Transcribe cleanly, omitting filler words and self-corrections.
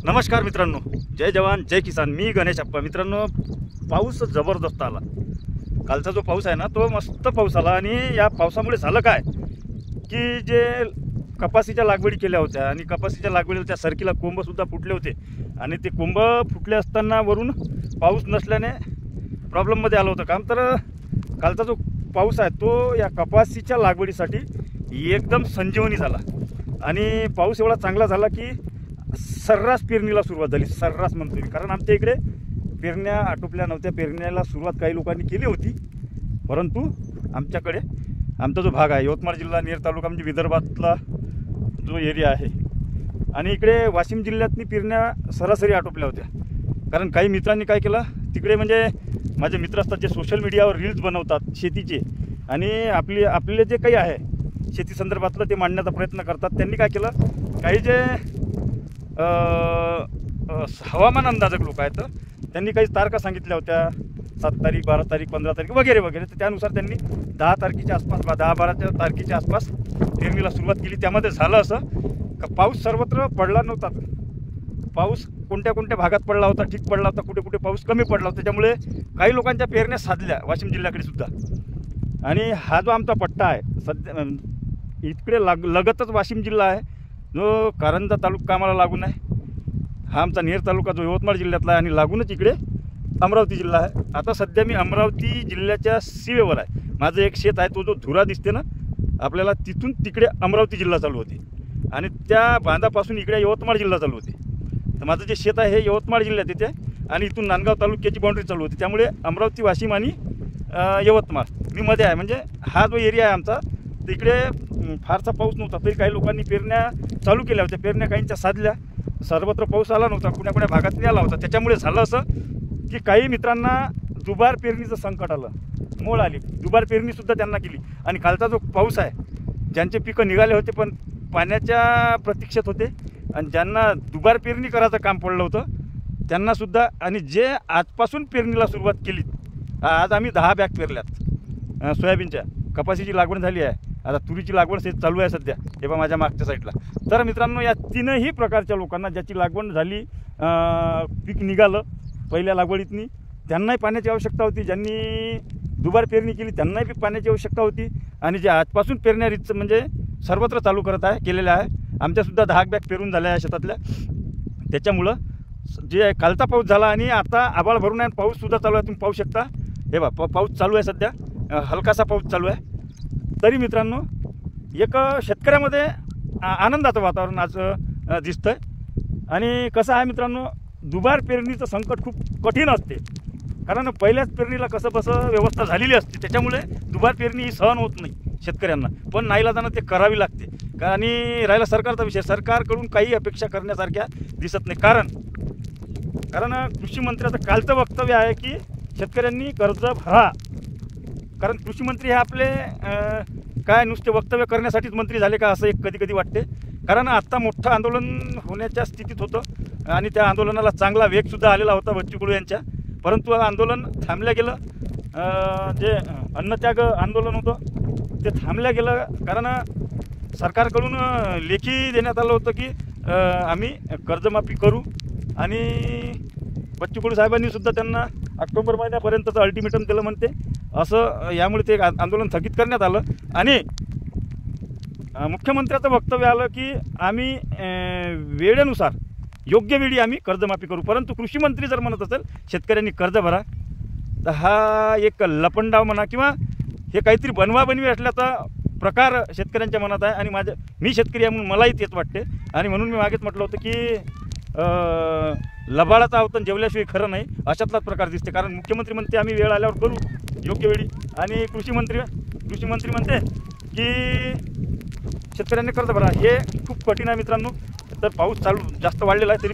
नमस्कार मित्रांनो, जय जवान जय किसान. मी गणेश अप्पा. मित्रांनो, पाऊस जबरदस्त आला. कालचा जो पाऊस आहे ना, तो मस्त पाऊस आला. आणि या पावसामुळे झालं काय की जे कपासीच्या लागवडी केल्या होत्या आणि कपासीच्या लागवडीला त्या सरकीला कोंबसुद्धा फुटले होते. आणि ते कोंब फुटले असताना वरून पाऊस नसल्याने प्रॉब्लेममध्ये आलं होतं काम. तर कालचा जो पाऊस आहे तो या कपासीच्या लागवडीसाठी एकदम संजीवनी झाला. आणि पाऊस एवढा चांगला झाला की सर्रास पेरणीला सुरुवात झाली. सर्रास म्हणतो मी, कारण आमच्या इकडे पेरण्या आटोपल्या नव्हत्या. पेरण्याला सुरुवात काही लोकांनी केली होती, परंतु आमच्याकडे आमचा जो भाग आहे यवतमाळ जिल्हा नेर तालुका म्हणजे विदर्भातला जो एरिया आहे, आणि इकडे वाशिम जिल्ह्यातनी पेरण्या सरासरी आटोपल्या होत्या. कारण काही मित्रांनी काय केलं तिकडे, म्हणजे माझे मित्र असतात जे सोशल मीडियावर रील्स बनवतात शेतीचे, आणि आपले जे काही आहे शेती संदर्भातलं ते मांडण्याचा प्रयत्न करतात. त्यांनी काय केलं, काही जे हवामान अंदाजक लोक आहेत त्यांनी काही तारखा सांगितल्या होत्या, 7 तारीख 12 तारीख 15 तारीख वगैरे वगैरे. तर त्यानुसार त्यांनी 10 तारखेच्या आसपास 10-12 तारखेच्या आसपास पेरणीला सुरुवात केली. त्यामध्ये झालं असं का पाऊस सर्वत्र पडला नव्हता. पाऊस कोणत्या कोणत्या भागात पडला होता, ठीक पडला होता, कुठे कुठे पाऊस कमी पडला होता. त्याच्यामुळे काही लोकांच्या पेरण्या साधल्या वाशिम जिल्ह्याकडे सुद्धा. आणि हा जो आमचा पट्टा आहे सध्या इकडे लगतच वाशिम जिल्हा आहे जो कारंजा तालुका आम्हाला लागून आहे. हा आमचा नेर तालुका जो यवतमाळ जिल्ह्यातला आहे, आणि लागूनच इकडे अमरावती जिल्हा आहे. आता सध्या मी अमरावती जिल्ह्याच्या सीमेवर आहे. माझं एक शेत आहे, तो जो धुरा दिसते ना आपल्याला, तिथून तिकडे अमरावती जिल्हा चालू होते, आणि त्या बांधापासून इकडे यवतमाळ जिल्हा चालू होते. तर माझं जे शेत आहे हे यवतमाळ जिल्ह्यात येते, आणि इथून नांदगाव तालुक्याची बाउंड्री चालू होती. त्यामुळे अमरावती, वाशिम आणि यवतमाळ मी मध्ये आहे. म्हणजे हा जो एरिया आहे आमचा, तर इकडे फारसा पाऊस नव्हता, तरी काही लोकांनी पेरण्या चालू केल्या होत्या. पेरण्या काहींच्या साधल्या. सर्वत्र पाऊस आला नव्हता, कुण्या कुण्या भागात आला होता. त्याच्यामुळे झालं असं की काही मित्रांना दुबार पेरणीचं संकट आलं, मोळ आली. दुबार पेरणीसुद्धा त्यांना केली. आणि कालचा जो पाऊस आहे, ज्यांचे पिकं निघाले होते पण पाण्याच्या प्रतीक्षेत होते, आणि ज्यांना दुबार पेरणी करायचं काम पडलं होतं त्यांनासुद्धा, आणि जे आजपासून पेरणीला सुरुवात केली, आज आम्ही 10 बॅग पेरल्यात सोयाबीनच्या. कपासीची लागवड झाली आहे, आता तुरीची लागवड चालू आहे सध्या, हे बघा माझ्या मागच्या साईडला. तर मित्रांनो, या तीनही प्रकारच्या लोकांना ज्याची लागवड झाली, पीक निघालं पहिल्या लागवडीतनी, त्यांनाही पाण्याची आवश्यकता होती. ज्यांनी दुबार पेरणी केली त्यांनाही पाण्याची आवश्यकता होती. आणि जे आजपासून पेरण्या रीतचं म्हणजे सर्वत्र चालू करत आहे, केलेल्या आहे. आमच्यासुद्धा 10 बॅग पेरून झाल्या आहे शेतातल्या. त्याच्यामुळं जे कालचा पाऊस झाला आणि आता आभाळ भरून आहे, पाऊससुद्धा चालू आहे. तुम्ही पाहू शकता, हे बा पाऊस चालू आहे सध्या, हलकासा पाऊस चालू आहे. तरी मित्रांनो, एक शेतकऱ्यामध्ये आनंदाचं वातावरण आज दिसतं आहे. आणि कसं आहे मित्रांनो, दुबार पेरणीचं संकट खूप कठीण असते, कारण पहिल्याच पेरणीला कसं व्यवस्था झालेली असते. त्याच्यामुळे दुबार पेरणी ही सहन होत नाही शेतकऱ्यांना, पण नाईलाजानं ते करावी लागते. आणि राहिला सरकारचा विषय, सरकारकडून काही अपेक्षा करण्यासारख्या दिसत नाही. कारण कृषी मंत्र्याचं कालचं वक्तव्य आहे की शेतकऱ्यांनी कर्ज भरा. कारण कृषी मंत्री हे आपले काय नुसते वक्तव्य करण्यासाठीच मंत्री झाले का, असं एक कधी कधी वाटते. कारण आत्ता मोठं आंदोलन होण्याच्या स्थितीत होतं, आणि त्या आंदोलनाला चांगला वेगसुद्धा आलेला होता बच्चू कडू यांच्या. परंतु आंदोलन थांबलं गेलं. जे अन्नत्याग आंदोलन होतं ते थांबलं गेलं, कारण सरकारकडून लेखी देण्यात आलं होतं की आम्ही कर्जमाफी करू. आणि बच्चू कडू साहेबांनी सुद्धा त्यांना ऑक्टोबर महिन्यापर्यंतचं अल्टिमेटम दिलं म्हणते. असं यामुळे ते आंदोलन स्थगित करण्यात आलं. आणि मुख्यमंत्र्याचं वक्तव्य आलं की आम्ही वेळेनुसार योग्य वेळी आम्ही कर्जमाफी करू. परंतु कृषी मंत्री जर म्हणत असेल शेतकऱ्यांनी कर्ज भरा, तर हा एक लपंडाव म्हणा किंवा हे काहीतरी बनवाबनवी असल्याचा प्रकार शेतकऱ्यांच्या मनात आहे. आणि मी शेतकरी आहे म्हणून मलाही तेच वाटते. आणि म्हणून मी मागेच म्हटलं होतं की लबाडाचं अवतन जेवल्याशिवाय खरं नाही, अशातलाच प्रकार दिसते. कारण मुख्यमंत्री म्हणते आम्ही वेळ आल्यावर करू योग्य वेळी, आणि कृषी मंत्री म्हणते की शेतकऱ्यांनी कर्ज भरा. हे खूप कठीण आहे मित्रांनो. तर पाऊस जास्त वाढलेला आहे तरी